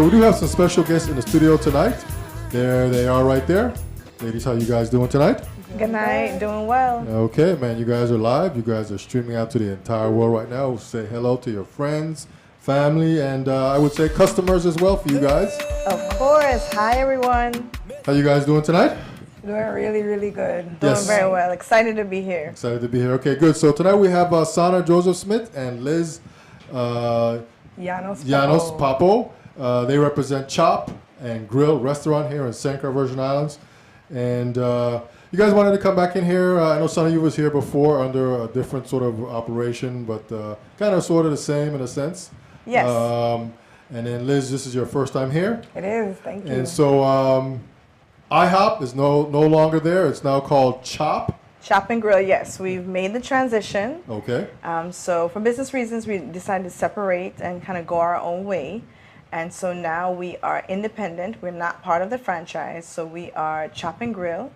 So we do have some special guests in the studio tonight. There they are right there. Ladies, how you guys doing tonight? Good night, doing well. Okay, man, you guys are live. You guys are streaming out to the entire world right now. Say hello to your friends, family, and I would say customers as well for you guys. Of course. Hi, everyone. How you guys doing tonight? Doing really, really good. Doing Yes. very well. Excited to be here. Excited to be here. Okay, good. So tonight we have Sana Joseph Smith and Liz Llanos Papo. They represent Chop and Grill restaurant here in St. Croix, Virgin Islands. And you guys wanted to come back in here. I know some of you was here before under a different sort of operation, but kind of sort of the same in a sense. Yes. And then Liz, this is your first time here. It is, thank you. And so IHOP is no longer there. It's now called Chop. Chop and Grill, yes. We've made the transition. Okay. So for business reasons, we decided to separate and kind of go our own way. And so now we are independent. We're not part of the franchise. So we are Chop and Grill.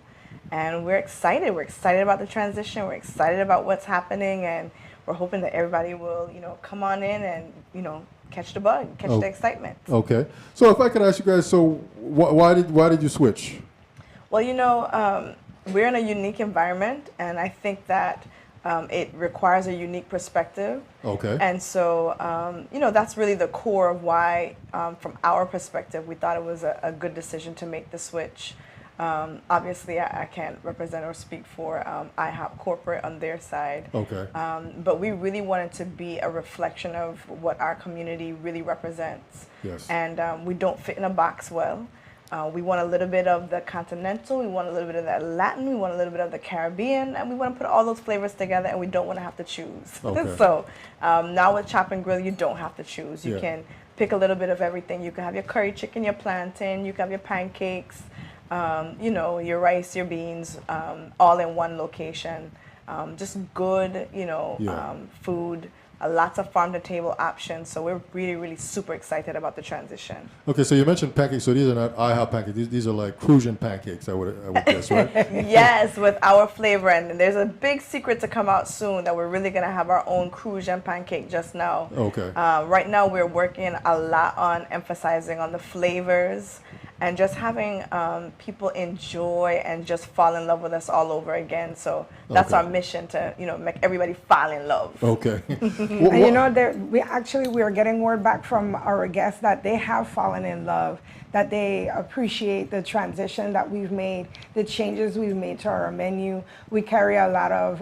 And we're excited. We're excited about the transition. We're excited about what's happening. And we're hoping that everybody will, come on in and, catch the bug, catch the excitement. Okay. So if I could ask you guys, so why did you switch? Well, we're in a unique environment, and I think that it requires a unique perspective. Okay. And so, that's really the core of why, from our perspective, we thought it was a good decision to make the switch. Obviously, I can't represent or speak for IHOP corporate on their side. Okay. But we really wanted to be a reflection of what our community really represents. Yes. And we don't fit in a box well. We want a little bit of the continental, we want a little bit of that Latin, we want a little bit of the Caribbean, and we want to put all those flavors together, and we don't want to have to choose. Okay. So now with Chop and Grill, you don't have to choose. You Yeah. can pick a little bit of everything. You can have your curry chicken, your plantain, you can have your pancakes, your rice, your beans, all in one location. Just good, food. Lots of farm-to-table options, so we're really, really super excited about the transition. Okay, so you mentioned pancakes, so these are not IHOP pancakes. These are like Crucian pancakes, I would guess, right? Yes, with our flavor, and there's a big secret to come out soon that we're really gonna have our own Crucian pancake just now. Okay. Right now, we're working a lot on emphasizing on the flavors and just having people enjoy and just fall in love with us all over again. So that's Okay. our mission to, make everybody fall in love. Okay. And we are getting word back from our guests that they have fallen in love, that they appreciate the transition that we've made, the changes we've made to our menu. We carry a lot of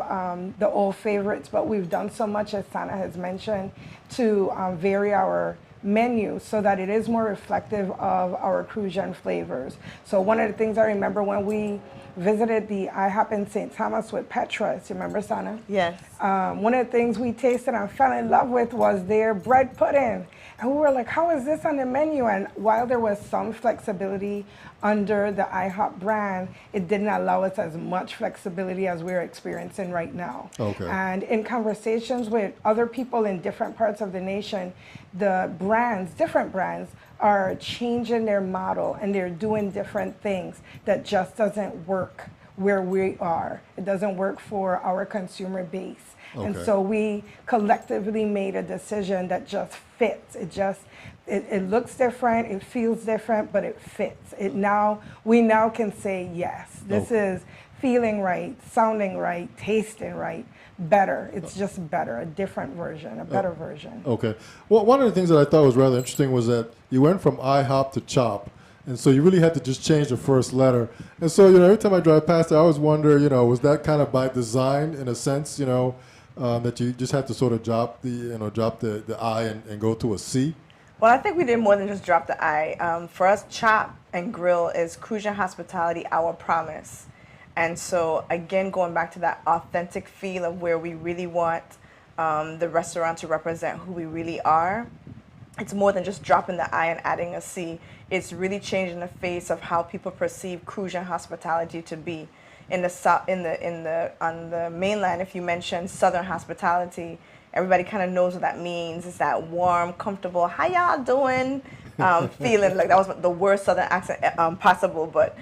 the old favorites, but we've done so much, as Sana has mentioned, to vary our menu so that it is more reflective of our Crucian flavors. So one of the things I remember when we visited the IHOP in St. Thomas with Petra's, you remember, Sana? Yes. One of the things we tasted and fell in love with was their bread pudding. And we were like, how is this on the menu? And while there was some flexibility under the IHOP brand, it didn't allow us as much flexibility as we're experiencing right now. Okay. And in conversations with other people in different parts of the nation, the brands, different brands, are changing their model and they're doing different things that just doesn't work where we are. It doesn't work for our consumer base. And Okay. so we collectively made a decision that just fits. It looks different, it feels different, but it fits. We now can say yes. This is feeling right, sounding right, tasting right, better. It's just better, a different version, a better version. Okay. Well, one of the things that I thought was rather interesting was that you went from IHOP to Chop. And so you really had to just change the first letter. And so, every time I drive past it, I always wonder, was that kind of by design in a sense, that you just had to sort of drop the I and go to a C? Well, I think we did more than just drop the I. For us, Chop and Grill is Crucian hospitality, our promise. And so, again, going back to that authentic feel of where we really want the restaurant to represent who we really are, it's more than just dropping the I and adding a C. It's really changing the face of how people perceive Crucian hospitality to be. On the mainland, if you mention Southern hospitality, everybody kind of knows what that means. It's that warm, comfortable, how y'all doing feeling. Like that was the worst Southern accent possible. But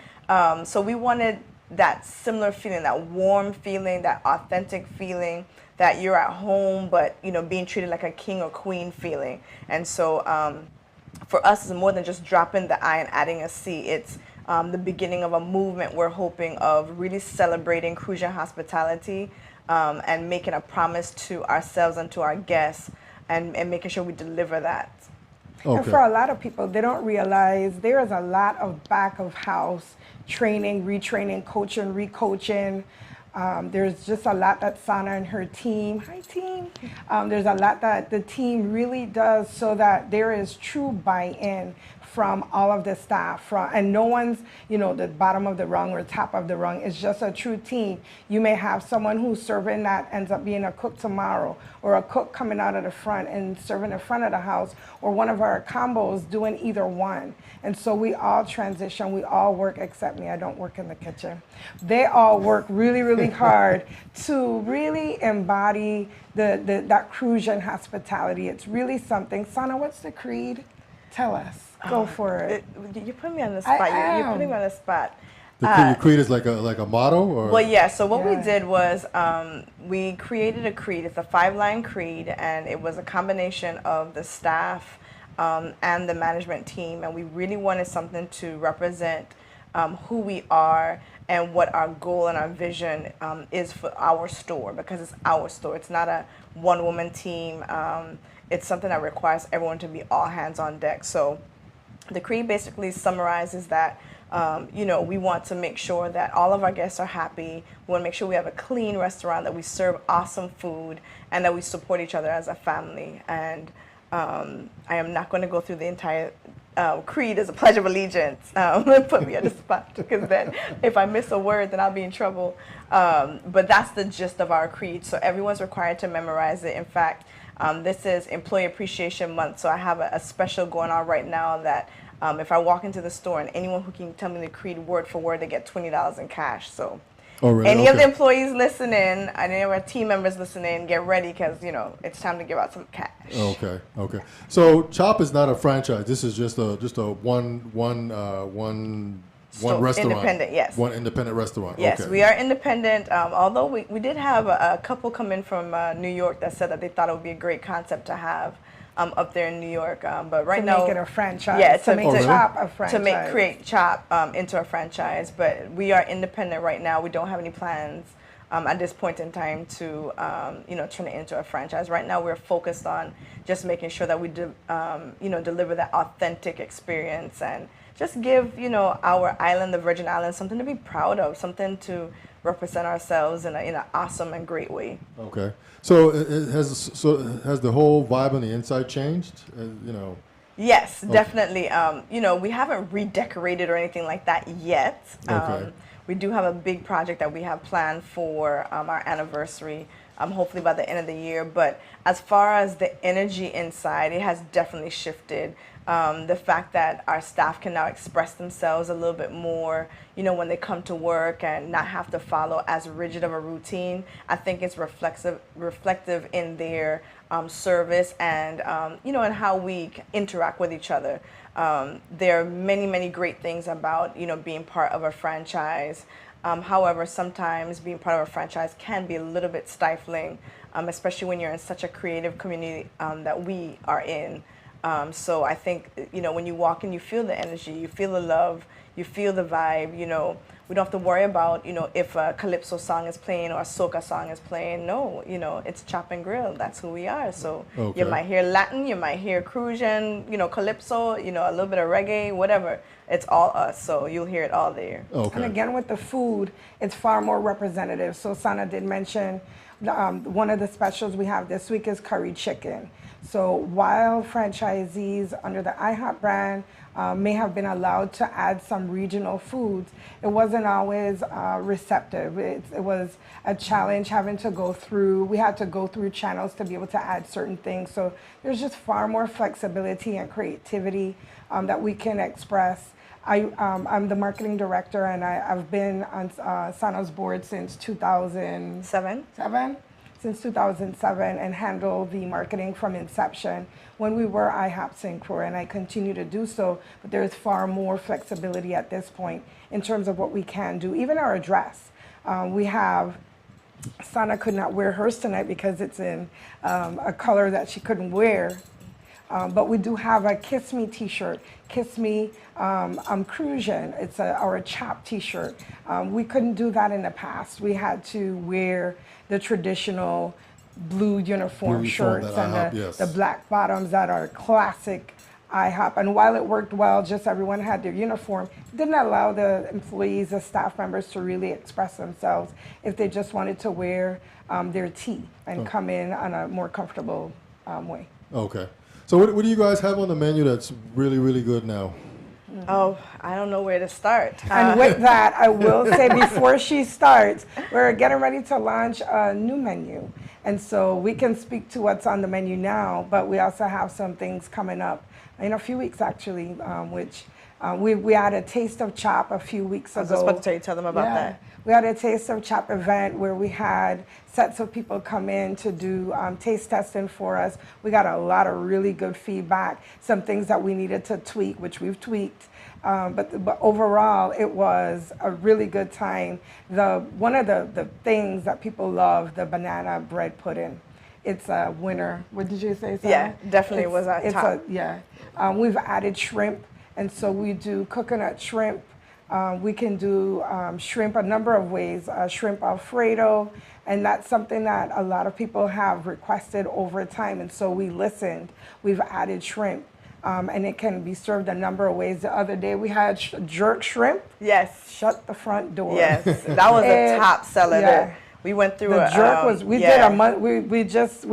so we wanted that similar feeling, that warm feeling, that authentic feeling, that you're at home, but being treated like a king or queen feeling. And so for us is more than just dropping the I and adding a C. It's the beginning of a movement we're hoping of really celebrating Crucian hospitality and making a promise to ourselves and to our guests and making sure we deliver that. And for a lot of people, they don't realize there is a lot of back of house training, retraining, coaching, recoaching. There's just a lot that Sana and her team, hi team, there's a lot that the team really does so that there is true buy-in from all of the staff, and no one's, the bottom of the rung or top of the rung. It's just a true team. You may have someone who's serving that ends up being a cook tomorrow, or a cook coming out of the front and serving the front of the house, or one of our combos doing either one. And so we all transition, we all work, except me, I don't work in the kitchen. They all work really, really hard to really embody that Crucian hospitality. It's really something. Sana, what's the creed? Tell us. Go for it. You put me on the spot. You're putting me on the spot. The creed is like a motto, or? Well, yeah. So what we did was we created a creed. It's a 5-line creed, and it was a combination of the staff and the management team, and we really wanted something to represent who we are and what our goal and our vision is for our store, because it's our store. It's not a one-woman team. It's something that requires everyone to be all hands on deck. So the creed basically summarizes that, we want to make sure that all of our guests are happy. We want to make sure we have a clean restaurant, that we serve awesome food, and that we support each other as a family. And I am not going to go through the entire creed as a pledge of allegiance. Put me on the spot, because then if I miss a word, then I'll be in trouble. But that's the gist of our creed. So everyone's required to memorize it. In fact, this is Employee Appreciation Month, so I have a special going on right now that if I walk into the store and anyone who can tell me the creed word for word, they get $20 in cash. So any of the employees listening, any of our team members listening, get ready, because it's time to give out some cash. Okay. So Chop is not a franchise. This is just a one restaurant. Independent, yes. One independent restaurant. Yes, okay. We are independent. Although we did have a couple come in from New York that said that they thought it would be a great concept to have up there in New York. But right now, to make it a franchise. Yeah, to make Chop a franchise. To create Chop into a franchise. But we are independent right now. We don't have any plans at this point in time to turn it into a franchise. Right now, we're focused on just making sure that we deliver that authentic experience and just give our island, the Virgin Islands, something to be proud of, something to represent ourselves in an awesome and great way. Okay, so has the whole vibe on the inside changed? Yes, definitely. We haven't redecorated or anything like that yet. Okay. We do have a big project that we have planned for our anniversary, hopefully by the end of the year. But as far as the energy inside, it has definitely shifted. The fact that our staff can now express themselves a little bit more, when they come to work and not have to follow as rigid of a routine, I think it's reflective in their service and, and how we interact with each other. There are many, many great things about, being part of a franchise. However, sometimes being part of a franchise can be a little bit stifling, especially when you're in such a creative community that we are in. So I think, when you walk in, you feel the energy, you feel the love, you feel the vibe, we don't have to worry about, if a Calypso song is playing or a Soca song is playing. No, it's Chop and Grill. That's who we are. So You might hear Latin, you might hear Crucian, Calypso, a little bit of reggae, whatever. It's all us. So you'll hear it all there. Okay. And again, with the food, it's far more representative. So Sana did mention one of the specials we have this week is curry chicken. So while franchisees under the IHOP brand may have been allowed to add some regional foods, it wasn't always receptive. It was a challenge having to go through, we had to go through channels to be able to add certain things. So there's just far more flexibility and creativity that we can express. I'm the marketing director, and I've been on Sana's board since 2007. Since 2007, and handle the marketing from inception when we were IHOP St. Croix, and I continue to do so, but there is far more flexibility at this point in terms of what we can do. Even our dress, we have, Sana could not wear hers tonight because it's in a color that she couldn't wear. But we do have a Kiss Me t-shirt. Kiss Me, I'm Cruisian. It's our CHOP t-shirt. We couldn't do that in the past. We had to wear the traditional blue uniform shirts and the black bottoms that are classic IHOP. And while it worked well, just everyone had their uniform, it didn't allow the employees, the staff members to really express themselves if they just wanted to wear their tee and come in on a more comfortable way. Okay. So what do you guys have on the menu that's really, really good now? Oh, I don't know where to start. And with that, I will say before she starts, we're getting ready to launch a new menu. And so we can speak to what's on the menu now, but we also have some things coming up in a few weeks, actually, which we had a Taste of Chop a few weeks ago. I was just about to tell them about that. We had a Taste of Chop event where we had sets of people come in to do taste testing for us. We got a lot of really good feedback, some things that we needed to tweak, which we've tweaked. But overall, it was a really good time. One of the things that people love, the banana bread pudding. It's a winner. What did you say, Sarah? Yeah, definitely was our top. We've added shrimp, and so we do coconut shrimp. We can do shrimp a number of ways, shrimp Alfredo, and that's something that a lot of people have requested over time, and so we listened. We've added shrimp, and it can be served a number of ways. The other day we had jerk shrimp. Yes. Shut the front door. Yes, that was a top seller. Yeah. We went through the jerk was did a month. We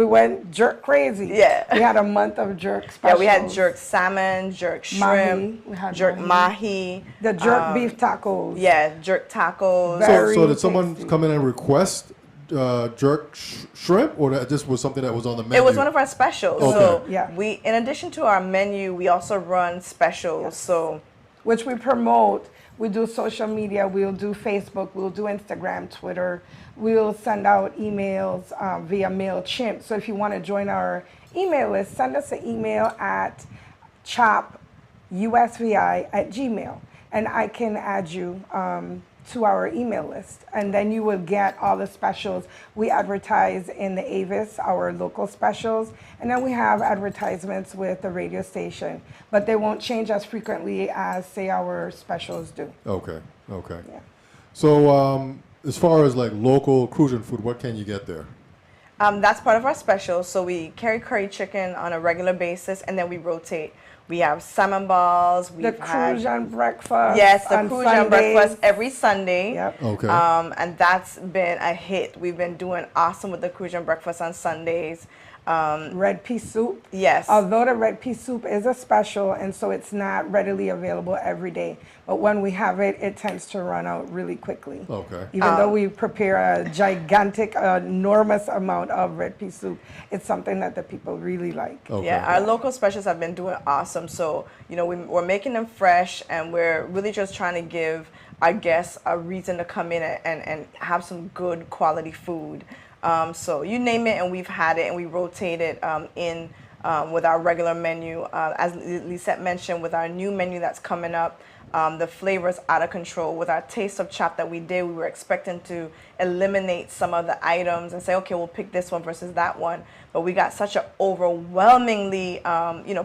went jerk crazy. Yeah. We had a month of jerk specials. Yeah, we had jerk salmon, jerk shrimp, jerk mahi, the jerk beef tacos. Yeah, jerk tacos. So did someone come in and request jerk shrimp, or that just was something that was on the menu? It was one of our specials. Okay. So yeah. we, in addition to our menu, we also run specials. Yes. So which we promote. We do social media, we'll do Facebook, we'll do Instagram, Twitter. We'll send out emails via MailChimp. So if you want to join our email list, send us an email at chopusvi@gmail.com, and I can add you to our email list. And then you will get all the specials. We advertise in the Avis, our local specials, and then we have advertisements with the radio station. But they won't change as frequently as, say, our specials do. Okay. Yeah. So as far as like local Cruisian food, what can you get there? that's part of our special. So we carry curry chicken on a regular basis, and then we rotate. We have salmon balls. The Cruisian breakfast. Yes, the Cruisian breakfast every Sunday. Yep. Okay. And that's been a hit. We've been doing awesome with the Cruisian breakfast on Sundays. Red pea soup. Yes. Although the red pea soup is a special, and so it's not readily available every day. But when we have it, it tends to run out really quickly. Okay. Even though we prepare a gigantic, enormous amount of red pea soup, it's something that the people really like. Okay. Yeah, our local specials have been doing awesome. So, we're making them fresh, and we're really just trying to give our guests a reason to come in and have some good quality food. So you name it, and we've had it, and we rotate it in with our regular menu. As Lisette mentioned, with our new menu that's coming up, the flavor's out of control. With our Taste of Chop that we did, we were expecting to eliminate some of the items and say, okay, we'll pick this one versus that one. But we got such an overwhelmingly,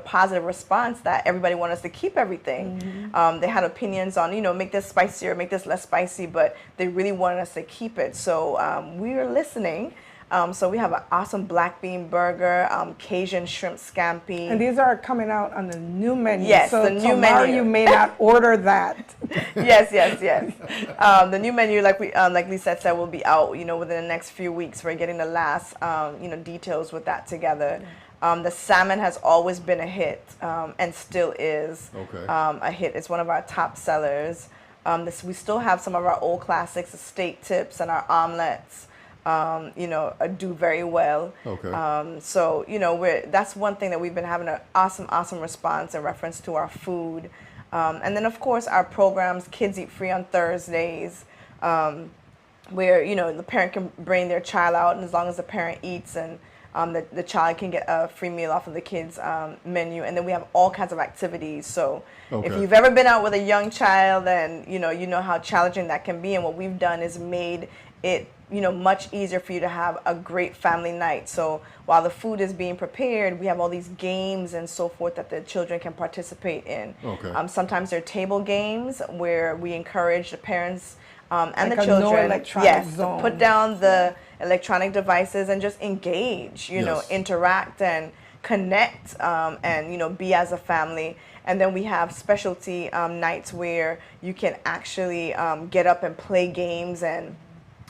positive response that everybody wanted us to keep everything. Mm-hmm. They had opinions on, make this spicier, make this less spicy, but they really wanted us to keep it. So we are listening. So we have an awesome black bean burger, Cajun shrimp scampi. And these are coming out on the new menu. Yes, so the new tomorrow menu. You may not order that. Yes. The new menu, like Lisette said, will be out, within the next few weeks. We're getting the last, details with that together. The salmon has always been a hit, and still is a hit. It's one of our top sellers. We still have some of our old classics, the steak tips and our omelets. Do very well. Okay. So, that's one thing that we've been having an awesome response in reference to our food. And then, of course, our programs, Kids Eat Free on Thursdays, where, the parent can bring their child out, and as long as the parent eats, and the child can get a free meal off of the kids' menu. And then we have all kinds of activities. So if you've ever been out with a young child, then, you know how challenging that can be. And what we've done is made it much easier for you to have a great family night. So while the food is being prepared, we have all these games and so forth that the children can participate in. Okay. Sometimes they're table games where we encourage the parents and Like the a no children, electronic yes, zone. to put down the electronic devices and just engage, Yes. interact and connect, and be as a family. And then we have specialty nights where you can actually get up and play games, and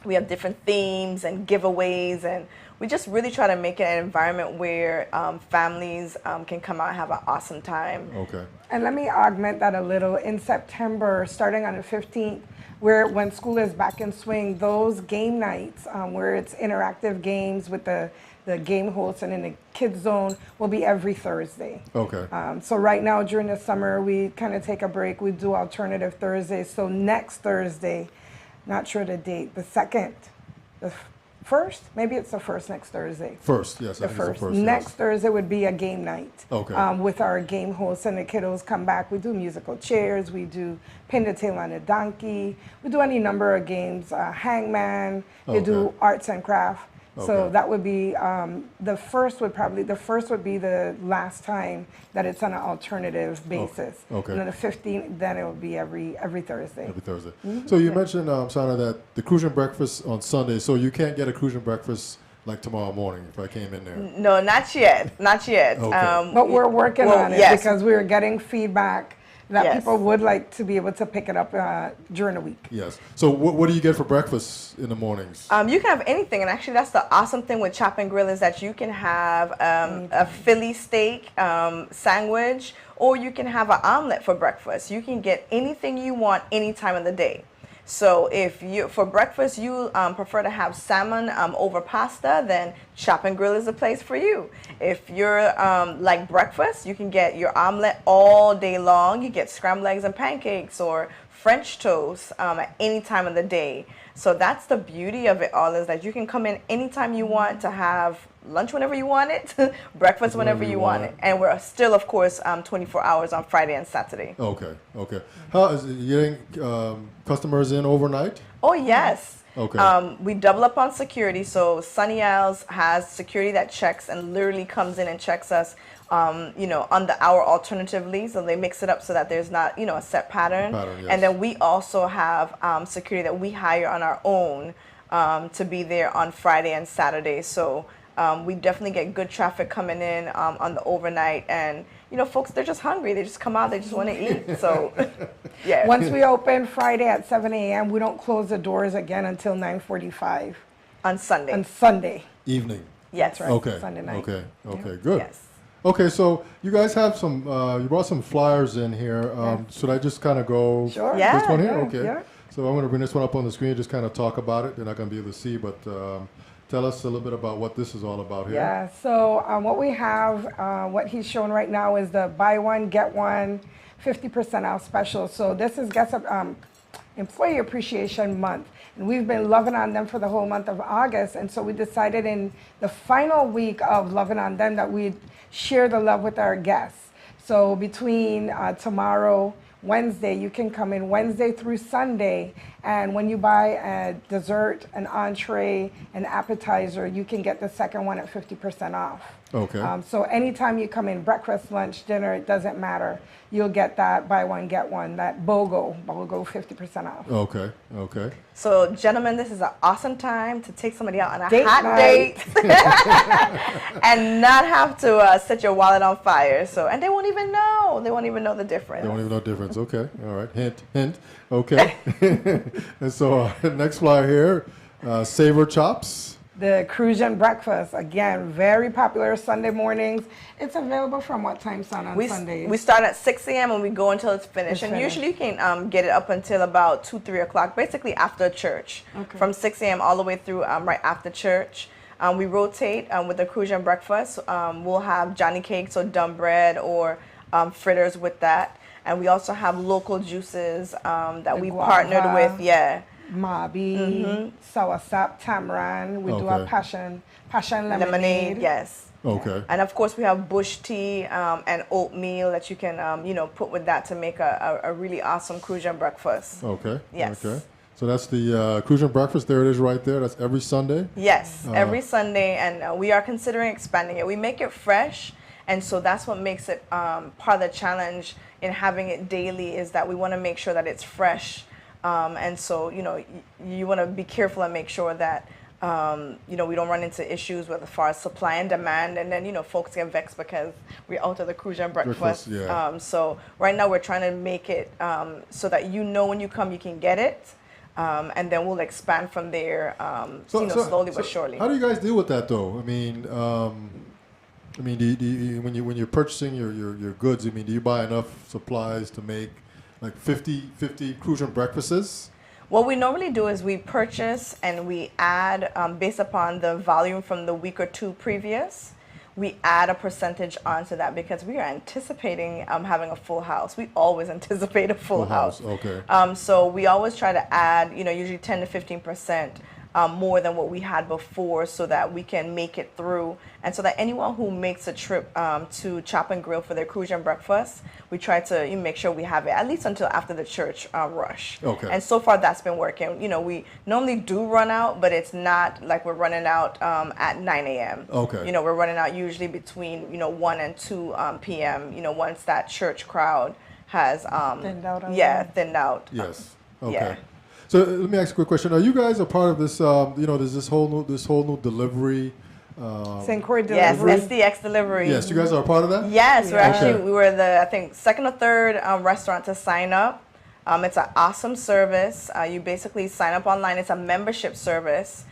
we have different themes and giveaways, and we just really try to make it an environment where families can come out and have an awesome time. Okay. And let me augment that a little. In September, starting on the 15th, when school is back in swing, those game nights where it's interactive games with the game hosts and in the kids zone will be every Thursday. Okay. So right now during the summer, we kind of take a break. We do alternative Thursdays. So next Thursday, not sure the date, the second, the first, maybe it's the first next Thursday. First, yes. I The think it's first. the first. Next Yes. Thursday would be a game night. Okay. With our game hosts and the kiddos come back. We do musical chairs. We do pin the tail on a donkey. We do any number of games. Hangman. They do Okay. arts and craft. So Okay. that would be the first would be the last time that it's on an alternative basis. Okay. And then the 15th, then it will be every Thursday. Every Thursday. So you mentioned, Sana, that the Crucian breakfast on Sunday. So you can't get a Crucian breakfast like tomorrow morning if I came in there. No, not yet, not yet. Okay. But we're working Well, on it yes. because we're getting feedback that Yes. people would like to be able to pick it up during the week. Yes. So what do you get for breakfast in the mornings? You can have anything, and actually that's the awesome thing with Chop and Grill is that you can have a Philly steak sandwich, or you can have an omelet for breakfast. You can get anything you want any time of the day. So if you for breakfast you prefer to have salmon over pasta, then Chop and Grill is the place for you. If you're like breakfast, you can get your omelet all day long. You get scrambled eggs and pancakes or French toast at any time of the day. So that's the beauty of it all, is that you can come in anytime you want to have lunch whenever you want it, breakfast whenever you want it. And we're still, of course, 24 hours on Friday and Saturday. Okay. Okay. How is it, you getting customers in overnight? Oh, yes. Okay. We double up on security. So Sunny Al's has security that checks and literally comes in and checks us, on the hour alternatively. So they mix it up so that there's not, a set pattern. Yes. And then we also have security that we hire on our own to be there on Friday and Saturday. So we definitely get good traffic coming in on the overnight. And, folks, they're just hungry. They just come out. They just want to eat. So, yeah. Once we open Friday at 7 a.m., we don't close the doors again until 9:45 On Sunday. on Sunday. Evening. Yes. Right. Okay. Sunday night. Okay. Okay. Good. Yes. Okay, so you guys have some. You brought some flyers in here. Should I just kind of go? Sure. Yeah, This one here. yeah, Okay. yeah. So I'm going to bring this one up on the screen. Just kind of talk about it. They're not going to be able to see, but tell us a little bit about what this is all about here. Yeah, so what we have, what he's showing right now is the buy one, get one, 50% off special. So this is Employee Appreciation Month. And we've been loving on them for the whole month of August. And so we decided in the final week of loving on them that we'd share the love with our guests. So between tomorrow, Wednesday, you can come in Wednesday through Sunday, and when you buy a dessert, an entree, an appetizer, you can get the second one at 50% off. Okay. So anytime you come in, breakfast, lunch, dinner, it doesn't matter. You'll get that buy one, get one, that BOGO 50% off. Okay. Okay. So, gentlemen, this is an awesome time to take somebody out on a Date hot night. date and not have to set your wallet on fire. So, and they won't even know. They won't even know the difference. They don't even know the difference. Okay. All right. Hint. Hint. Okay. And so next flyer here, Savor Chops. The Crucian breakfast, again, very popular Sunday mornings. It's available from what time, son, on Sundays? We start at 6 a.m. and we go until it's finished. It's And finished. usually you can get it up until about 2, 3 o'clock, basically after church. Okay. From 6 a.m. all the way through right after church. We rotate with the Crucian breakfast. We'll have Johnny cakes or dumb bread or fritters with that. And we also have local juices that The we guava. partnered with. Yeah. Mabi, soursop, tamarind. We do our Okay. passion Lemonade, lemonade. yes. Okay. And of course, we have bush tea and oatmeal that you can, put with that to make a really awesome Crucian breakfast. Okay. Yes. Okay. So that's the Crucian breakfast. There it is right there. That's every Sunday. Yes, every Sunday, and we are considering expanding it. We make it fresh, and so that's what makes it part of the challenge in having it daily is that we want to make sure that it's fresh. And so, you want to be careful and make sure that, we don't run into issues with as far as supply and demand. And then, folks get vexed because we're out of the Crucian breakfast. Yeah. So right now we're trying to make it so that when you come, you can get it. And then we'll expand from there, slowly but surely. How do you guys deal with that, though? Do you, when you're purchasing your goods, do you buy enough supplies to make like 50 Crucian breakfasts? What we normally do is we purchase and we add, based upon the volume from the week or two previous, we add a percentage onto that because we are anticipating having a full house. We always anticipate a full house. Okay. So we always try to add, usually 10 to 15% more than what we had before so that we can make it through. And so that anyone who makes a trip to Chop and Grill for their Crucian breakfast, we try to make sure we have it at least until after the church rush. Okay. And so far that's been working. We normally do run out, but it's not like we're running out at 9 a.m. Okay. We're running out usually between 1 and 2 p.m. Once that church crowd has thinned out. Thinned out. Yes. Okay. Yeah. So let me ask a quick question. Are you guys a part of this? There's this whole new delivery. St. Croix Yes, delivery. SDX delivery. Yes, you guys are a part of that. Yes, Okay. we were the I think second or third restaurant to sign up. It's an awesome service. You basically sign up online. It's a membership service.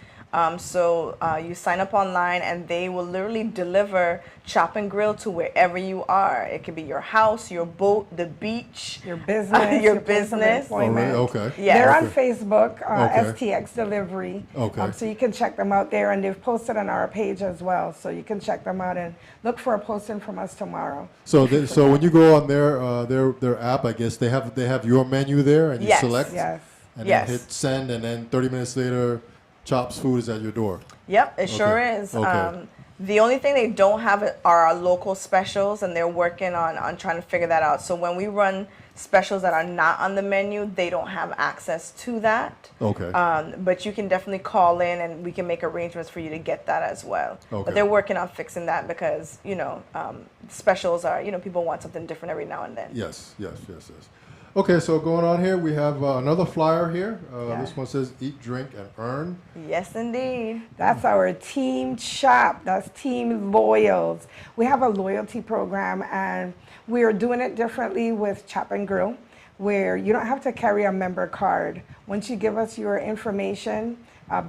So you sign up online and they will literally deliver Chop and Grill to wherever you are. It could be your house, your boat, the beach, Your business. your place of business. employment. Oh, really? Okay. Yeah. They're on Okay. Facebook, Okay. STX Delivery. Okay. So you can check them out there, and they've posted on our page as well. So you can check them out and look for a posting from us tomorrow. So when you go on their app, I guess they have your menu there, and you Yes. select, Yes. and Yes. then hit send, and then 30 minutes later, Chop's food is at your door. Yep, it sure Okay. is. Okay. The only thing they don't have are our local specials, and they're working on trying to figure that out. So when we run specials that are not on the menu, they don't have access to that. Okay. But you can definitely call in, and we can make arrangements for you to get that as well. Okay. But they're working on fixing that because specials are people want something different every now and then. Yes. Okay, so going on here, we have another flyer here. Yeah. This one says "Eat, Drink, and Earn." Yes, indeed. That's our Team Shop. That's Team Loyals. We have a loyalty program, and we are doing it differently with Chop and Grill, where you don't have to carry a member card. Once you give us your information,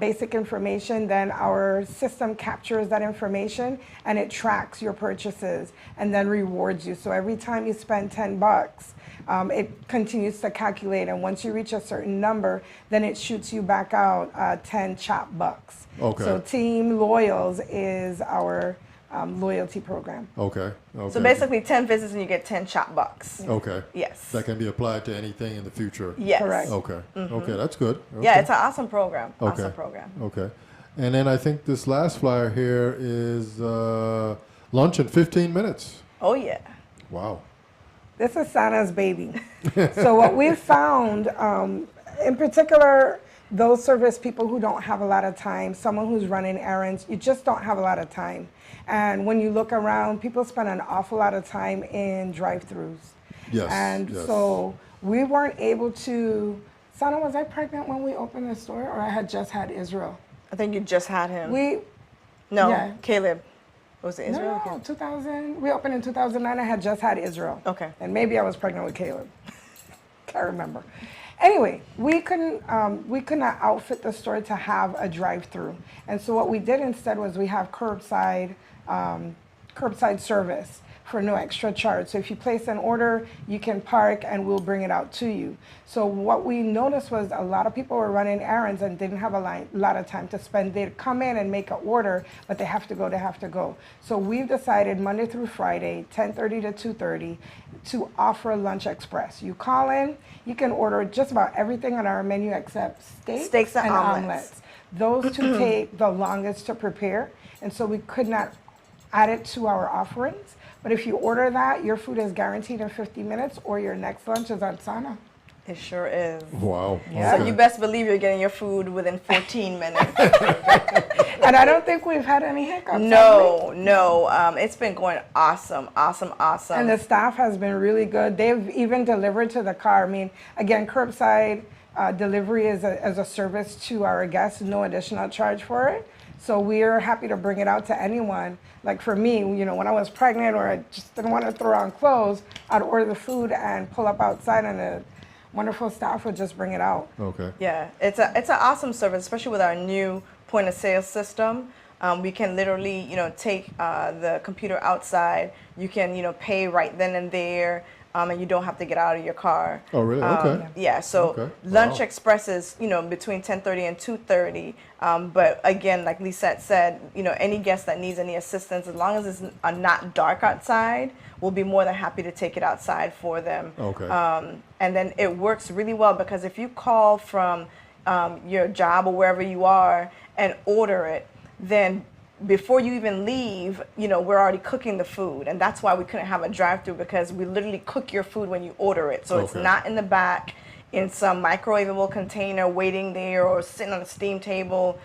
basic information, then our system captures that information and it tracks your purchases and then rewards you. So every time you spend $10, it continues to calculate, and once you reach a certain number, then it shoots you back out 10 Chop bucks. Okay. So Team Loyals is our loyalty program. Okay. So basically 10 visits and you get 10 Chop bucks. Okay. Yes. That can be applied to anything in the future. Yes. Correct. Okay. Okay, that's good. Okay. Yeah, it's an awesome program. Okay. Awesome program. Okay. And then I think this last flyer here is lunch in 15 minutes. Oh yeah. Wow. This is Santa's baby. So what we found, in particular, those service people who don't have a lot of time, someone who's running errands, you just don't have a lot of time. And when you look around, people spend an awful lot of time in drive-thrus. Yes. And yes. so we weren't able to, Sana, was I pregnant when we opened the store, or I had just had Israel? I think you just had him. Yeah. Caleb. Was it Israel? No, 2000, we opened in 2009, I had just had Israel. Okay. And maybe I was pregnant with Caleb. Can't remember. Anyway, we could not outfit the store to have a drive-through. And so what we did instead was we have curbside service for no extra charge. So if you place an order, you can park and we'll bring it out to you. So what we noticed was a lot of people were running errands and didn't have a lot of time to spend. They'd come in and make an order, but they have to go. So we've decided Monday through Friday, 10:30 to 2:30, to offer Lunch Express. You call in, you can order just about everything on our menu except steaks and omelets. Those two take the longest to prepare, and so we could not add it to our offerings. But if you order that, your food is guaranteed in 50 minutes, or your next lunch is on Sana. It sure is. Wow. Yeah. So you best believe you're getting your food within 14 minutes. And I don't think we've had any hiccups. No. It's been going awesome. And the staff has been really good. They've even delivered to the car. I mean, again, curbside delivery is as a service to our guests, no additional charge for it. So we're happy to bring it out to anyone. Like for me, you know, when I was pregnant or I just didn't want to throw on clothes, I'd order the food and pull up outside, and the wonderful staff would just bring it out. Okay. Yeah, it's an awesome service, especially with our new point of sale system. We can literally, you know, take the computer outside. You can, you know, pay right then and there, and you don't have to get out of your car. Oh, really? Okay. Yeah. So Okay. lunch Wow. express is, you know, between 10:30 and 2:30. But again, like Lisette said, you know, any guest that needs any assistance, as long as it's not dark outside, we'll be more than happy to take it outside for them. Okay. And then it works really well because if you call from your job or wherever you are and order it, then before you even leave, you know, we're already cooking the food. And that's why we couldn't have a drive-through, because we literally cook your food when you order it. So it's Okay. not in the back in some microwavable container waiting there or sitting on a steam table.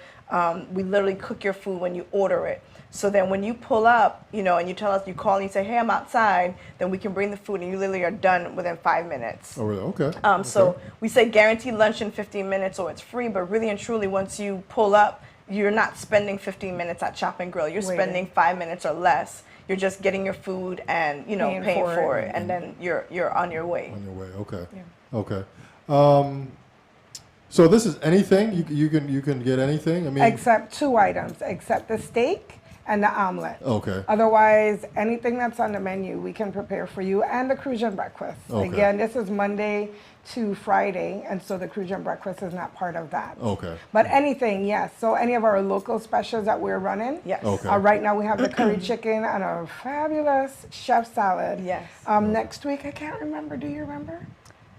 We literally cook your food when you order it. So then when you pull up, you know, and you tell us, you call and you say, hey, I'm outside, then we can bring the food and you literally are done within 5 minutes. Oh, really? Okay. So Okay. we say guaranteed lunch in 15 minutes or it's free, but really and truly, once you pull up, you're not spending 15 minutes at Chop and Grill. You're Waiting. spending 5 minutes or less. You're just getting your food and, you know, paying for it. And then you're on your way. On your way. Okay. Okay. So this is anything you can get anything. I mean, Except two items, except the steak and the omelet. Okay. Otherwise, anything that's on the menu, we can prepare for you, and the Crucian breakfast. Okay. Again, this is Monday to Friday, and so the Crucian breakfast is not part of that. Okay. But anything, yes. So any of our local specials that we're running. Yes. Okay. Right now we have the curry chicken and a fabulous chef salad. Yes. Next week, I can't remember. Do you remember?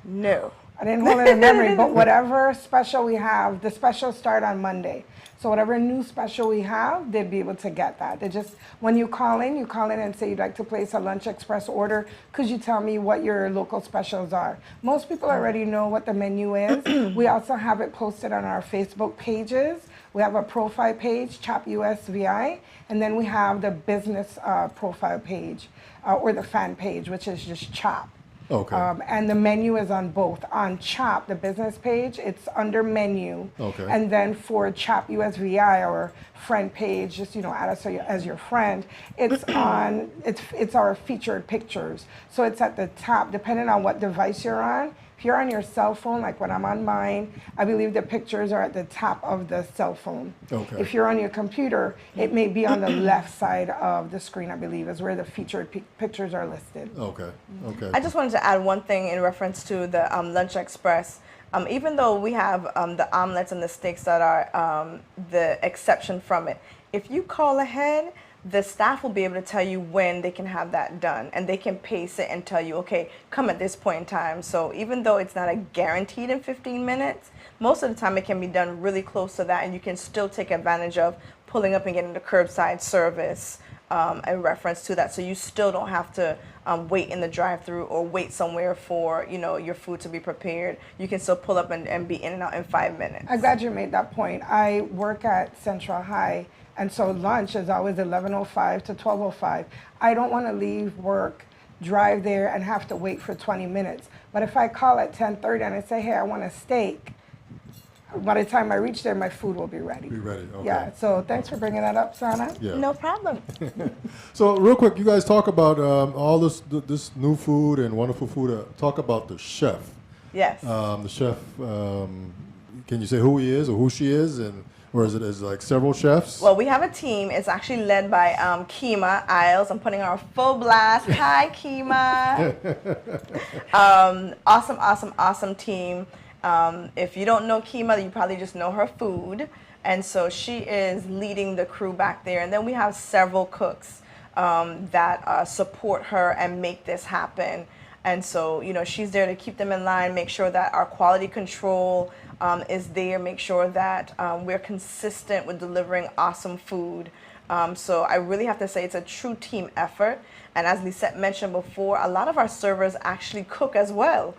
No. I didn't hold it in memory, but whatever special we have, the specials start on Monday. So whatever new special we have, they'd be able to get that. They just, when you call in and say you'd like to place a Lunch Express order, could you tell me what your local specials are? Most people already know what the menu is. We also have it posted on our Facebook pages. We have a profile page, Chop USVI, and then we have the business profile page, or the fan page, which is just Chop. Okay. And the menu is on both. On Chop, the business page, it's under menu. Okay. And then for Chop USVI, our friend page, just, you know, add us as your friend, it's on, it's our featured pictures. So it's at the top, depending on what device you're on. If you're on your cell phone, like when I'm on mine, I believe the pictures are at the top of the cell phone. Okay. If you're on your computer, it may be on the left side of the screen, I believe, is where the featured pictures are listed. Okay. Okay. I just wanted to add one thing in reference to the Lunch Express. Even though we have the omelets and the steaks that are the exception from it, if you call ahead, the staff will be able to tell you when they can have that done, and they can pace it and tell you, okay, come at this point in time. So even though it's not a guaranteed in 15 minutes, most of the time it can be done really close to that, and you can still take advantage of pulling up and getting the curbside service in reference to that. So you still don't have to wait in the drive-through or wait somewhere for, you know, your food to be prepared. You can still pull up and be in and out in 5 minutes. I'm glad you made that point. I work at Central High, and so lunch is always 11:05 to 12:05. I don't want to leave work, drive there, and have to wait for 20 minutes. But if I call at 10:30 and I say, hey, I want a steak, by the time I reach there, my food will be ready. Be ready. Okay. Yeah, so thanks for bringing that up, Sana. Yeah. No problem. So real quick, you guys talk about all this new food and wonderful food. Talk about the chef. Yes. The chef. Can you say who he is or who she is, and or is it like several chefs? Well, we have a team. It's actually led by Kima Isles. I'm putting her on full blast. Hi, Kima. Awesome team. If you don't know Kima, you probably just know her food. And so she is leading the crew back there. And then we have several cooks that support her and make this happen. And so, you know, she's there to keep them in line, make sure that our quality control is there, make sure that we're consistent with delivering awesome food. So I really have to say it's a true team effort. And as Lisette mentioned before, a lot of our servers actually cook as well.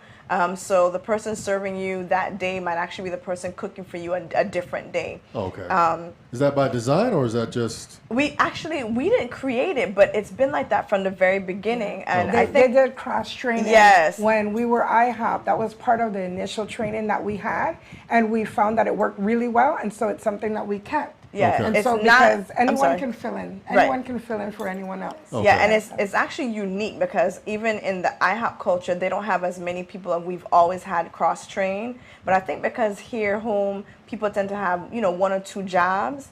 So the person serving you that day might actually be the person cooking for you a different day. Okay. Is that by design or is that just? We didn't create it, but it's been like that from the very beginning. And I They think did cross training. Yes. When we were IHOP, that was part of the initial training that we had, and we found that it worked really well, and so it's something that we kept. yeah, Okay. And it's so not because I'm anyone sorry. can fill in, Right. anyone can fill in for anyone else. Okay. Yeah, and it's actually unique because even in the IHOP culture, they don't have as many people. We've always had cross train, but I think because here home people tend to have one or two jobs.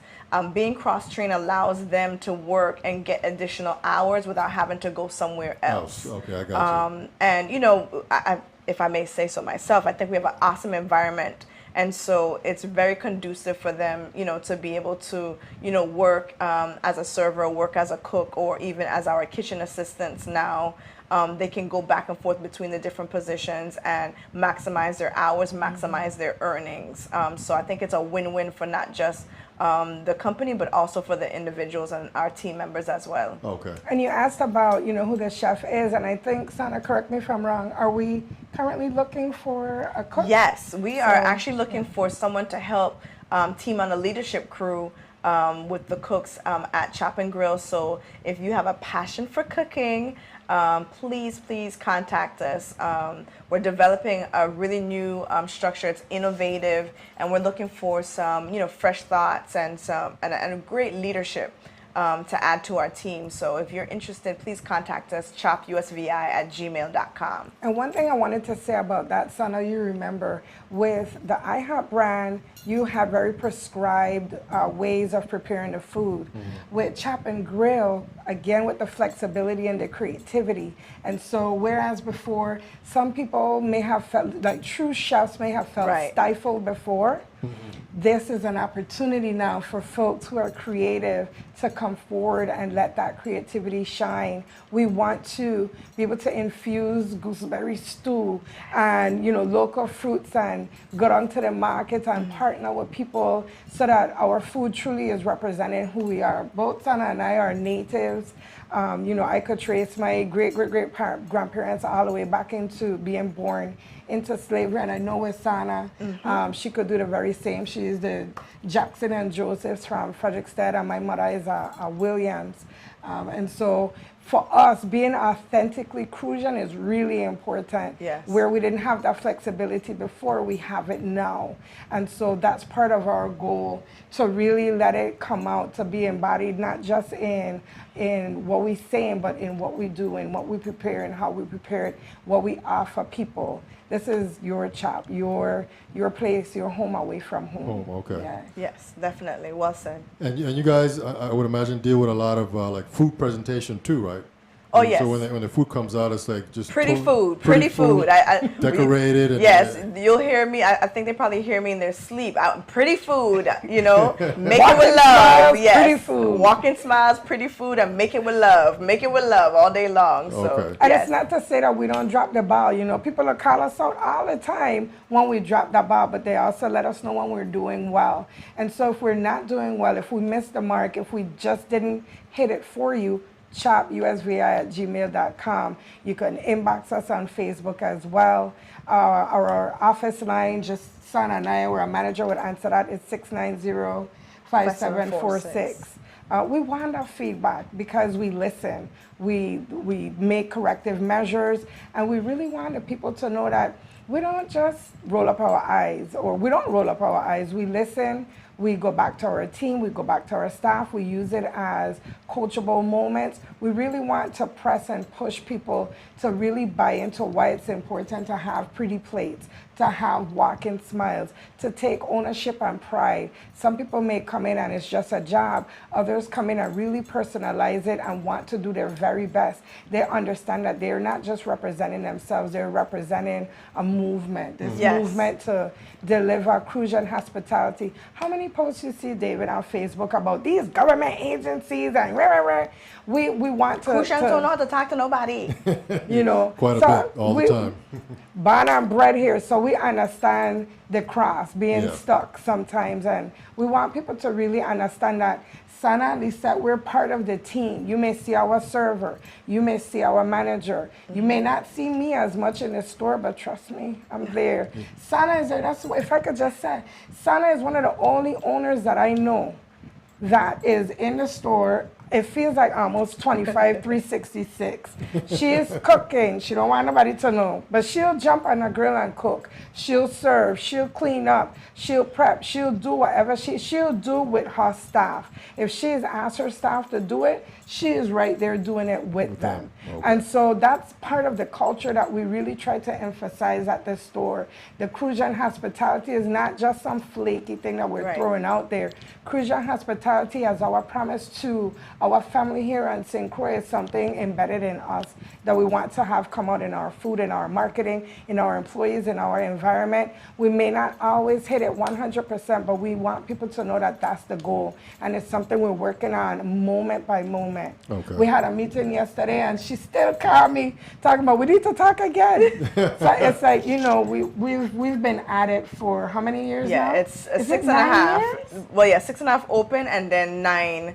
Being cross trained allows them to work and get additional hours without having to go somewhere else. Okay, I got you. And if I may say so myself, I think we have an awesome environment. And so it's very conducive for them, to be able to, work as a server, work as a cook, or even as our kitchen assistants now. They can go back and forth between the different positions and maximize their hours, maximize their earnings. So I think it's a win-win for not just the company, but also for the individuals and our team members as well. Okay. And you asked about, who the chef is, and I think, Sana, correct me if I'm wrong, are we currently looking for a cook? Yes, we are actually looking for someone to help team on the leadership crew with the cooks at Chop and Grill. So if you have a passion for cooking, please contact us. We're developing a really new structure. It's innovative, and we're looking for some, fresh thoughts and and great leadership to add to our team. So if you're interested, please contact us, chopusvi@gmail.com. And one thing I wanted to say about that, Sana, you remember, with the IHOP brand, you have very prescribed ways of preparing the food. Mm-hmm. With Chop and Grill, again, with the flexibility and the creativity. And so, whereas before, some people may have felt, like true chefs may have felt Right. stifled before, Mm-hmm. this is an opportunity now for folks who are creative to come forward and let that creativity shine. We want to be able to infuse gooseberry stew and local fruits and go down to the market and partner with people so that our food truly is representing who we are. Both Sana and I are natives. I could trace my great-great-great-grandparents all the way back into being born into slavery, and I know with Sana, she could do the very same. She's the Jackson and Josephs from Frederickstead, and my mother is a Williams. And so for us, being authentically Crucian is really important. Yes. Where we didn't have that flexibility before, we have it now. And so that's part of our goal, to really let it come out, to be embodied, not just in what we say, but in what we do, and what we prepare, and how we prepare it, what we offer people. This is your Chop, your place, your home away from home. Home, okay. Yeah. Yes, definitely. Well said. And you guys, I would imagine, deal with a lot of like food presentation too, right? Oh, And yes. So when the food comes out, it's like just Pretty food. decorated. And, Yes, you'll hear me. I think they probably hear me in their sleep. Pretty food, make it with love. Smiles, Yes, pretty food. Walking smiles, pretty food, and make it with love. Make it with love all day long. So, Okay. And yes. it's not to say that we don't drop the ball. People will call us out all the time when we drop the ball, but they also let us know when we're doing well. And so if we're not doing well, if we missed the mark, if we just didn't hit it for you, chopusvi@gmail.com. You can inbox us on Facebook as well. Our office line, just Sana and I, or a manager would answer that, is 690-5746. We want our feedback because we listen, we make corrective measures, and we really want the people to know that we don't just roll up our eyes, or we don't roll up our eyes. We listen, we go back to our team, we go back to our staff, we use it as coachable moments. We really want to press and push people to really buy into why it's important to have pretty plates, to have walking smiles, to take ownership and pride. Some people may come in and it's just a job. Others come in and really personalize it and want to do their very best. They understand that they're not just representing themselves, they're representing a movement. This Yes. movement to deliver Crucian hospitality. How many posts you see, David, on Facebook about these government agencies and we want to... Crucians don't know how to talk to nobody. quite a bit all the time. Born and bred here, so we understand the cross being Yeah. stuck sometimes, and we want people to really understand that Sana and Lisette, we're part of the team. You may see our server. You may see our manager. You may not see me as much in the store, but trust me, I'm there. Sana is there. That's what, if I could just say, Sana is one of the only owners that I know that is in the store. It feels like almost 25, 366. She is cooking. She don't want nobody to know. But she'll jump on a grill and cook. She'll serve. She'll clean up. She'll prep. She'll do whatever she'll do with her staff. If she's asked her staff to do it, she is right there doing it with them. Okay. And so that's part of the culture that we really try to emphasize at the store. The Crucian hospitality is not just some flaky thing that we're throwing out there. Crucian hospitality, as our promise to our family here in St. Croix, is something embedded in us that we want to have come out in our food, in our marketing, in our employees, in our environment. We may not always hit it 100%, but we want people to know that that's the goal. And it's something we're working on moment by moment. Okay. We had a meeting yesterday, and she still called me talking about, we need to talk again. So it's like, you know, we've been at it for how many years now? Yeah, it's 6.5 years? Well, yeah, 6.5 open, and then 9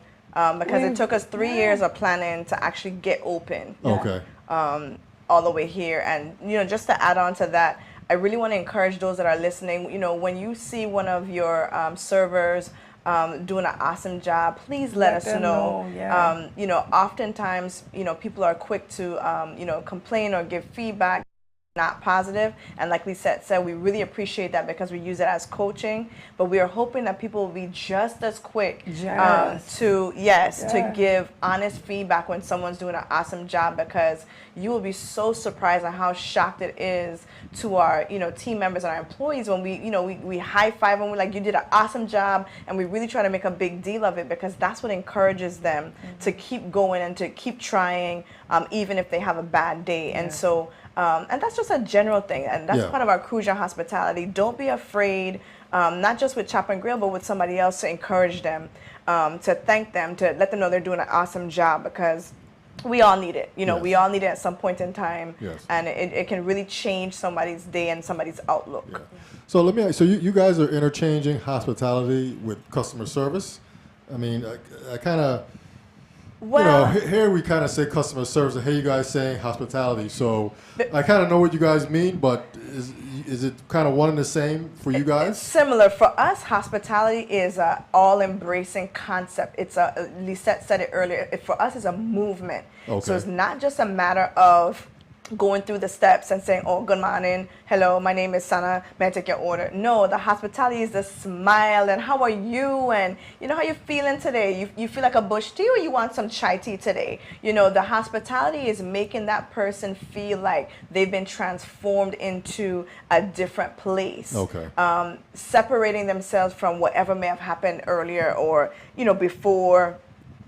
because it took us 3 years of planning to actually get open. Okay. All the way here. And, you know, just to add on to that, I really want to encourage those that are listening, you know, when you see one of your servers doing an awesome job, please let us know. Yeah. You know, oftentimes, you know, people are quick to, you know, complain or give feedback, not positive. And like Lisette said, we really appreciate that because we use it as coaching, but we are hoping that people will be just as quick to give honest feedback when someone's doing an awesome job, because you will be so surprised at how shocked it is to our, you know, team members and our employees when we, you know, we high five them. We're like, you did an awesome job, and we really try to make a big deal of it because that's what encourages them to keep going and to keep trying, even if they have a bad day. And so and that's just a general thing, and that's part of our Crucian hospitality. Don't be afraid, not just with Chop and Grill, but with somebody else, to encourage them, to thank them, to let them know they're doing an awesome job, because we all need it. You know, we all need it at some point in time, and it can really change somebody's day and somebody's outlook. Yeah. So let me ask, so you guys are interchanging hospitality with customer service? I mean, I kind of... Well, you know, here we kind of say customer service, and here you guys saying hospitality. So I kind of know what you guys mean, but is it kind of one and the same for you guys? It's similar. For us, hospitality is an all-embracing concept. It's Lisette said it earlier. For us, it's a movement. Okay. So it's not just a matter of going through the steps and saying, oh, good morning, hello, my name is Sana, may I take your order? No, the hospitality is the smile and how are you, and you know, how you feeling today? You feel like a bush tea, or you want some chai tea today? You know, the hospitality is making that person feel like they've been transformed into a different place. Okay. Separating themselves from whatever may have happened earlier or, you know, before.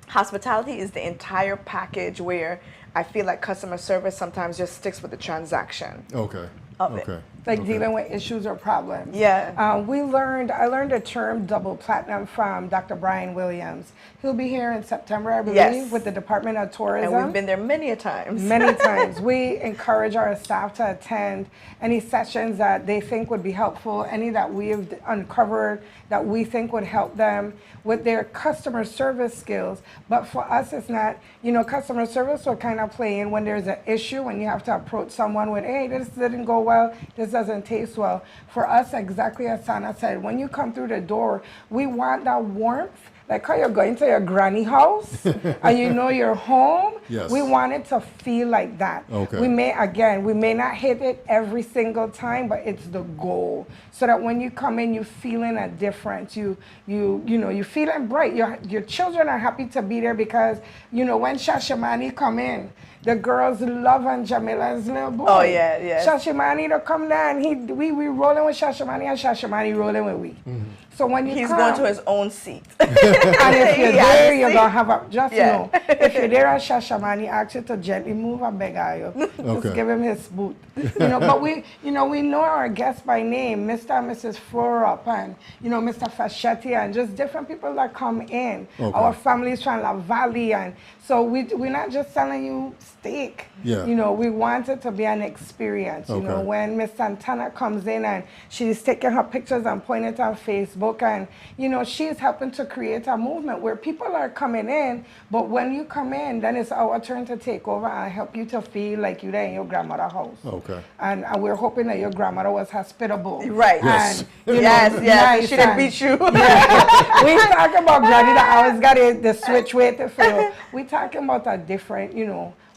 Hospitality is the entire package, where I feel like customer service sometimes just sticks with the transaction. Okay. Of it. Like dealing with issues or problems. Yeah. I learned the term double platinum from Dr. Brian Williams. He'll be here in September, I believe, with the Department of Tourism. And we've been there many a times. Many times. We encourage our staff to attend any sessions that they think would be helpful, any that we've uncovered that we think would help them with their customer service skills. But for us, it's not, you know, customer service will kind of play in when there's an issue, when you have to approach someone with, hey, this didn't go well, this doesn't taste well. For us, exactly as Sana said, when you come through the door, we want that warmth. Like how you're going to your granny house and you know you're home. Yes. We want it to feel like that. Okay. We may not hit it every single time, but it's the goal. So that when you come in, you're feeling a difference. You know, you're feeling bright. Your children are happy to be there because, you know, when Shashamani come in, the girls love and Jamila's little boy. Oh, yeah, yeah. Shashamani to come down. We rolling with Shashamani and Shashamani rolling with we. Mm-hmm. So when he's going to his own seat. And if you're there, you're going to have a, know, if you're there at Shashamani, ask you to gently move a begayo. Just give him his boot. You know, but we know our guests by name, Mr. and Mrs. Florup, and, you know, Mr. Fascetti, and just different people that come in. Okay. Our families from La Valley, and so we're not just selling you steak. Yeah. You know, we want it to be an experience. You know, when Miss Santana comes in and she's taking her pictures and pointing it on Facebook, Facebook, and she's helping to create a movement where people are coming in, but when you come in, then it's our turn to take over and help you to feel like you're in your grandmother's house. Okay. And we're hoping that your grandmother was hospitable. Right. Yes. And, Yes. nice She didn't and- beat you. Yeah. We talking about Granny that always got the switch way to feel. We talking about a different,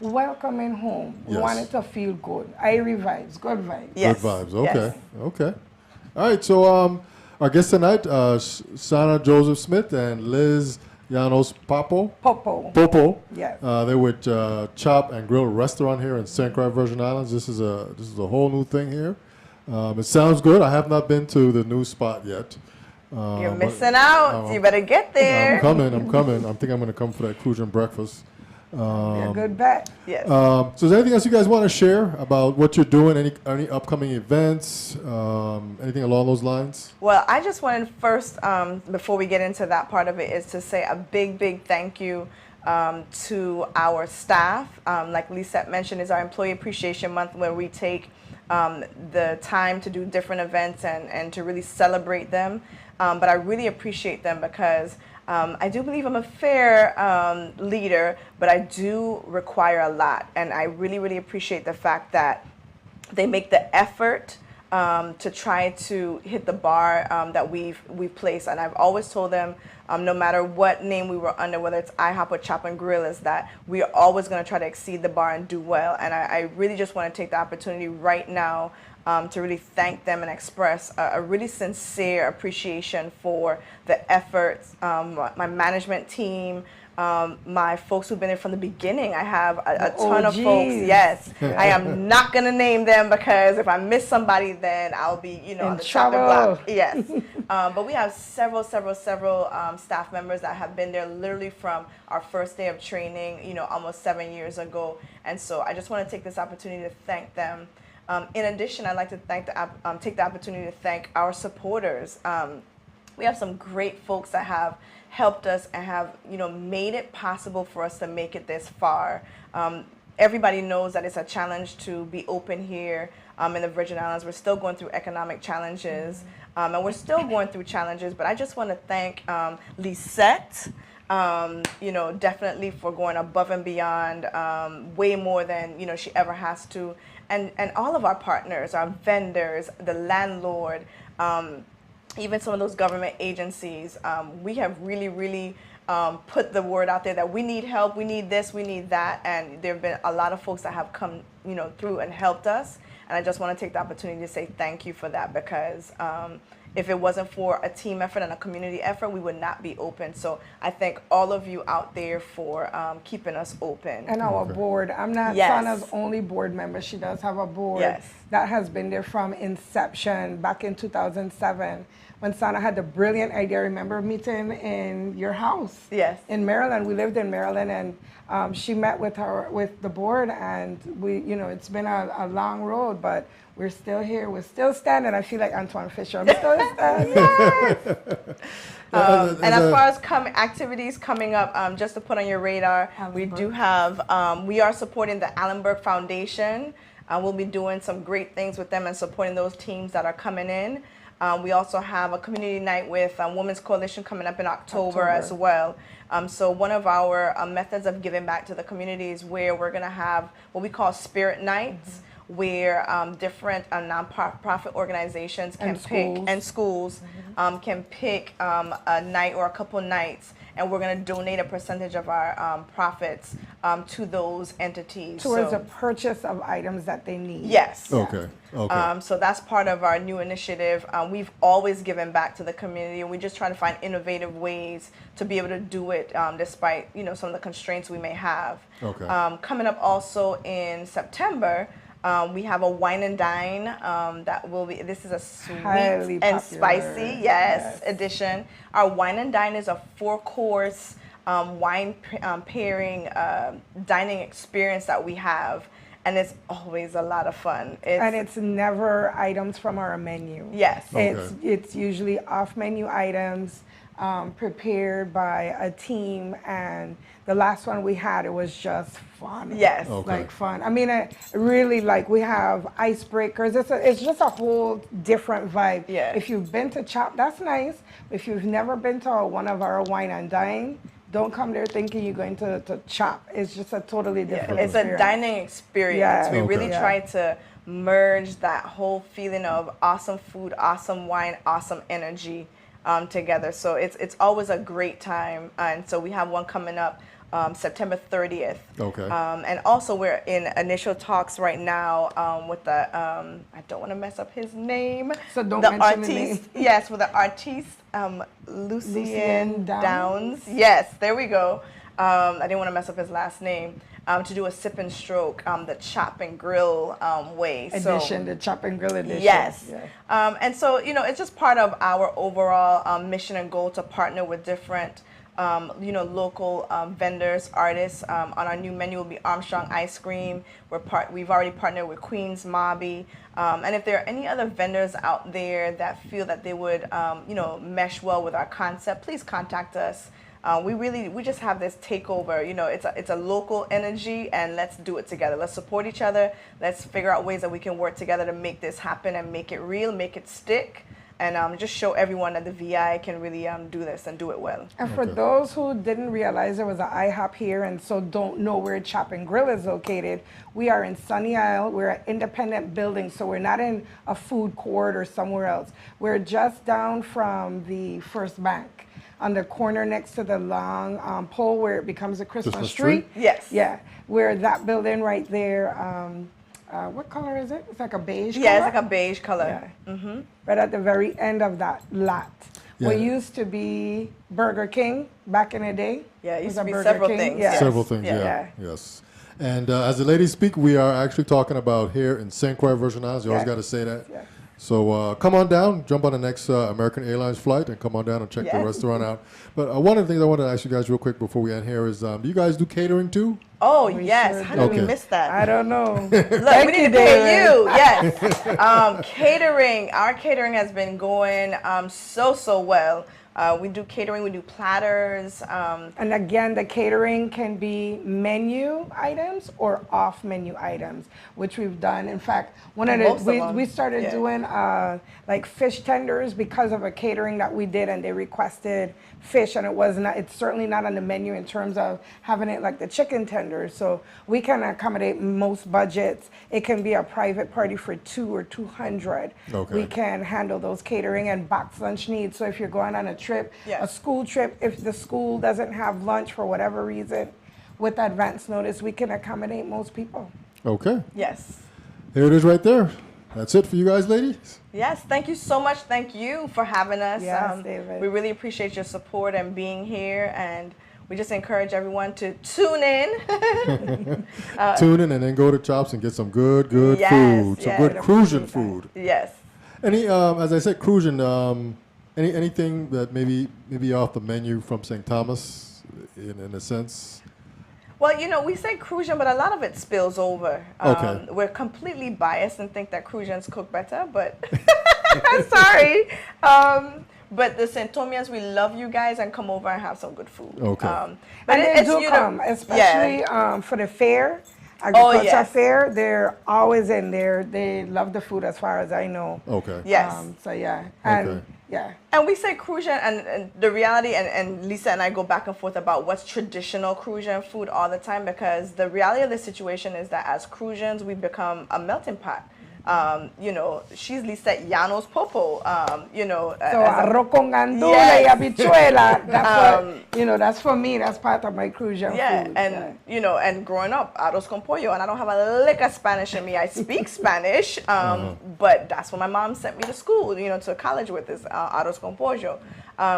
welcoming home. We Yes. want it to feel good. Airy vibes, good vibes. Yes. Good vibes. Okay. Yes. Okay. All right. So our guests tonight, Sana Joseph Smith and Liz Llanos Popo. Yes. They're with Chop and Grill Restaurant here in St. Croix, Virgin Islands. This is a whole new thing here. It sounds good. I have not been to the new spot yet. You're missing out. You better get there. I'm coming. I think I'm going to come for that Crucian breakfast. Be a good bet. Yes. So is there anything else you guys want to share about what you're doing? Any upcoming events? Anything along those lines? Well, I just wanted first, before we get into that part of it, is to say a big thank you to our staff. Like Lisette mentioned, is our Employee Appreciation Month, where we take the time to do different events and to really celebrate them. But I really appreciate them because I do believe I'm a fair leader, but I do require a lot. And I really appreciate the fact that they make the effort to try to hit the bar that we've placed. And I've always told them, no matter what name we were under, whether it's IHOP or Chop and Grill, is that we are always going to try to exceed the bar and do well. And I really just want to take the opportunity right now to really thank them and express a really sincere appreciation for the efforts. My management team, my folks who've been there from the beginning. I have a ton of folks. Yes, I am not going to name them because if I miss somebody, then I'll be, on the chopping block. Yes, but we have several staff members that have been there literally from our first day of training, almost 7 years ago. And so I just want to take this opportunity to thank them. In addition, I'd like to take the opportunity to thank our supporters. We have some great folks that have helped us and have made it possible for us to make it this far. Everybody knows that it's a challenge to be open here in the Virgin Islands. We're still going through economic challenges, and we're still going through challenges. But I just want to thank Lisette, definitely for going above and beyond, way more than she ever has to, and all of our partners, our vendors, the landlord. Even some of those government agencies, we have really put the word out there that we need help, we need this, we need that, and there have been a lot of folks that have come, through and helped us. And I just want to take the opportunity to say thank you for that, because if it wasn't for a team effort and a community effort, we would not be open. So I thank all of you out there for keeping us open. And our board. I'm not Sana's only board member. She does have a board that has been there from inception back in 2007 when Sana had the brilliant idea. Remember meeting in your house? Yes. In Maryland. We lived in Maryland, and she met with the board, and we, it's been a long road, but we're still here. We're still standing. I feel like Antoine Fisher. I'm still standing. And as far as activities coming up, just to put on your radar, we do have, we are supporting the Allenberg Foundation. We'll be doing some great things with them and supporting those teams that are coming in. We also have a community night with Women's Coalition coming up in October as well. So one of our methods of giving back to the community is where we're going to have what we call spirit nights, where different nonprofit organizations can pick, and schools can pick a night or a couple nights, and we're going to donate a percentage of our profits to those entities. Towards the purchase of items that they need. Yes. Okay. So that's part of our new initiative. We've always given back to the community, and we just try to find innovative ways to be able to do it despite some of the constraints we may have. Okay. Coming up also in September, we have a wine and dine that will be, this is a sweet Highly and popular. spicy, edition. Our wine and dine is a 4-course wine pairing dining experience that we have, and it's always a lot of fun. And it's never items from our menu. Yes. It's usually off-menu items. prepared by a team, and the last one we had, it was just fun. Yes. Okay. Like fun. I mean, really, like we have icebreakers. It's just a whole different vibe. Yeah. If you've been to Chop, that's nice. If you've never been to one of our wine and dine, don't come there thinking you're going to Chop. It's just a totally different It's a experience. dining experience. Yeah. We Okay. really Yeah. try to merge that whole feeling of awesome food, awesome wine, awesome energy together. So it's always a great time. And so we have one coming up September 30th. Okay. And also we're in initial talks right now with the, I don't want to mess up his name. So don't the mention the artiste, name. Yes, with the artiste, Lucien Lucien Downs. Yes, there we go. I didn't want to mess up his last name. To do a sip and stroke, the chop and grill way. Edition, the Chop and Grill edition. Yes. Yeah. And so, it's just part of our overall mission and goal to partner with different, local vendors, artists. On our new menu will be Armstrong Ice Cream. We've already partnered with Queen's Mobby. And if there are any other vendors out there that feel that they would, mesh well with our concept, please contact us. We just have this takeover, it's a local energy, and let's do it together. Let's support each other. Let's figure out ways that we can work together to make this happen and make it real, make it stick, and just show everyone that the VI can really do this and do it well. And for those who didn't realize there was an IHOP here and so don't know where Chop and Grill is located, we are in Sunny Isle. We're an independent building, so we're not in a food court or somewhere else. We're just down from the First Bank, on the corner next to the long pole where it becomes a Christmas Christmas tree. tree? Yes. Yeah, we're that building right there. What color is it? It's like a beige color? Yeah, it's like a beige color. Yeah. Right at the very end of that lot. Yeah. What used to be Burger King back in the day. Yeah, it was used to a be Burger several King. things. Yeah. Yes. Several things, Yeah. yeah. Yes. And as the ladies speak, we are actually talking about here in St. Croix, Virginia. You always Yeah. got to say that. Yeah. So come on down, jump on the next American Airlines flight, and come on down and check the Yes. restaurant out. But one of the things I wanted to ask you guys real quick before we end here is, do you guys do catering too? Oh, We yes. sure How do. did we Okay. miss that? I don't know. Look, we need you, to pay David. you. Yes. Catering. Our catering has been going so well. We do catering. We do platters. And again, the catering can be menu items or off menu items, which we've done. In fact, one of Most of the them, we started yeah. doing like fish tenders because of a catering that we did, and they requested fish, and it's certainly not on the menu in terms of having it like the chicken tenders. So we can accommodate most budgets. It can be a private party for 2 or 200. Okay. We can handle those catering and box lunch needs. So if you're going on a trip, Yes. a school trip, if the school doesn't have lunch for whatever reason, with advance notice, we can accommodate most people. Okay. Yes. Here it is right there. That's it for you guys, ladies. Yes, thank you so much. Thank you for having us. Yes, David. We really appreciate your support and being here, and we just encourage everyone to tune in. Tune in and then go to Chops and get some good Yes, food, some yes. good cruising food. Yes. Any, as I said, cruising. Anything that maybe off the menu from St. Thomas, in a sense. Well, we say Crujan, but a lot of it spills over. Okay. We're completely biased and think that Crujans cook better, but sorry. But the Saint-Tomians, we love you guys, and come over and have some good food. Okay. But And they do come, especially for the fair, agriculture yes. fair. They're always in there. They love the food, as far as I know. Okay. Yes. So yeah, and Okay. yeah. And we say Crujan, and the reality, and Lisa and I go back and forth about what's traditional Crujan food all the time, because the reality of the situation is that as Crujans, we've become a melting pot. She's Lisette Llanos Popo, So arroz con gandula Yes. y habichuela. That's for me. That's part of my Crujan food. And and growing up, arroz con pollo, and I don't have a lick of Spanish in me. I speak Spanish, but that's what my mom sent me to school, to college with, is arroz con pollo.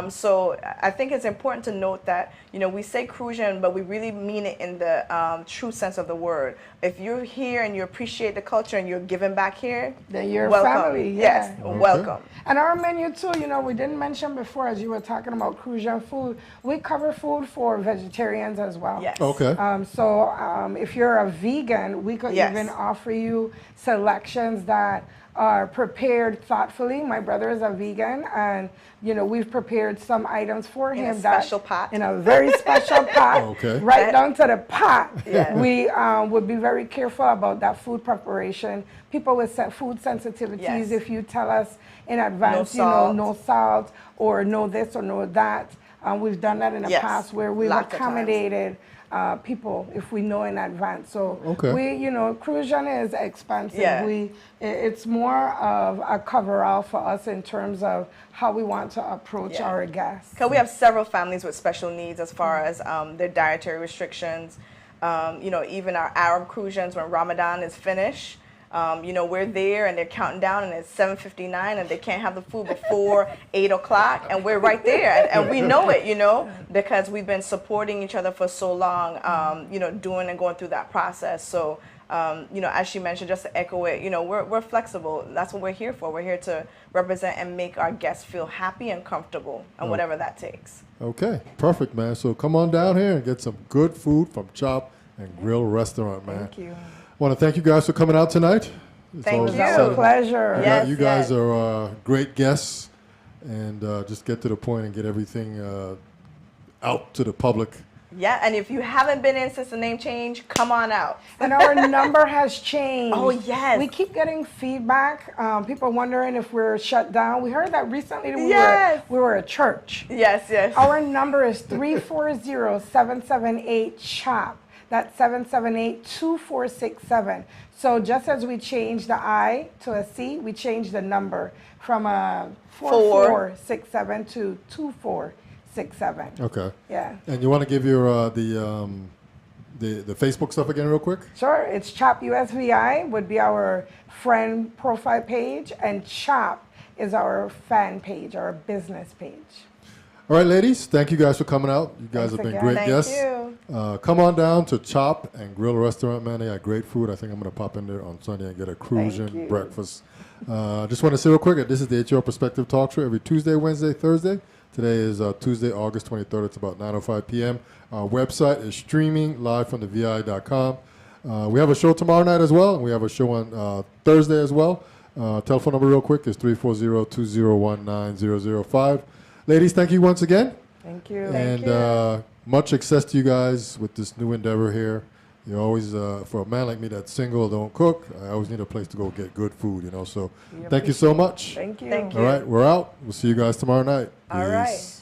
So I think it's important to note that, we say Crujan, but we really mean it in the true sense of the word. If you're here and you appreciate the culture and you're giving back here, Then you're welcome. family, Yes, yeah. welcome. And our menu too, we didn't mention before, as you were talking about Crujan food, we cover food for vegetarians as well. Yes. Okay. So if you're a vegan, we could Yes. even offer you selections that are prepared thoughtfully. My brother is a vegan, and we've prepared some items for him a special pot. in a very special pot, Okay. right down to the pot. Yeah. We would be very careful about that food preparation. People with food sensitivities, Yes. if you tell us in advance, salt. no salt, or no this or no that. We've done that in the Yes. past where we've Lots of times. accommodated people if we know in advance. So Okay. Crucian is expensive. Yeah. It's more of a coverall for us in terms of how we want to approach Yeah. our guests. Because we have several families with special needs as far as their dietary restrictions. Even our Arab Crucians, when Ramadan is finished, we're there and they're counting down and it's 7:59 and they can't have the food before 8 o'clock, and we're right there and we know it, because we've been supporting each other for so long, doing and going through that process. So, as she mentioned, just to echo it, we're flexible. That's what we're here for. We're here to represent and make our guests feel happy and comfortable, and whatever that takes. Okay, perfect, man. So come on down here and get some good food from Chop and Grill Restaurant, man. Thank you. I want to thank you guys for coming out tonight. It's Thank always you. It's a exciting. pleasure. Yes, You guys yes. are great guests, and just get to the point and get everything out to the public. Yeah, and if you haven't been in since the name change, come on out. And our number has changed. Oh, yes. We keep getting feedback. People wondering if we're shut down. We heard that recently we Yes. were a church. Yes, yes. Our number is 340-778-CHOP. That's 778-2467. So just as we changed the I to a C, we changed the number from a 4467 to 2467. Okay. Yeah. And you want to give your the Facebook stuff again real quick? Sure. It's CHOP USVI would be our friend profile page, and CHOP is our fan page, our business page. All right, ladies, thank you guys for coming out. You guys Thanks have been again. great Thank guests. you. Come on down to Chop and Grill Restaurant, man. They got great food. I think I'm going to pop in there on Sunday and get a Crucian you. breakfast. Just want to say real quick, this is the HR Perspective Talk Show every Tuesday, Wednesday, Thursday. Today is Tuesday, August 23rd. It's about 9:05 p.m. Our website is streaming live from the VI.com. We have a show tomorrow night as well. And we have a show on Thursday as well. Telephone number real quick is 340-2019-005. Ladies, thank you once again. Thank you. And much success to you guys with this new endeavor here. You always, for a man like me that's single, don't cook, I always need a place to go get good food, So thank you so much. Thank you. Thank you. All right, we're out. We'll see you guys tomorrow night. All right. Peace.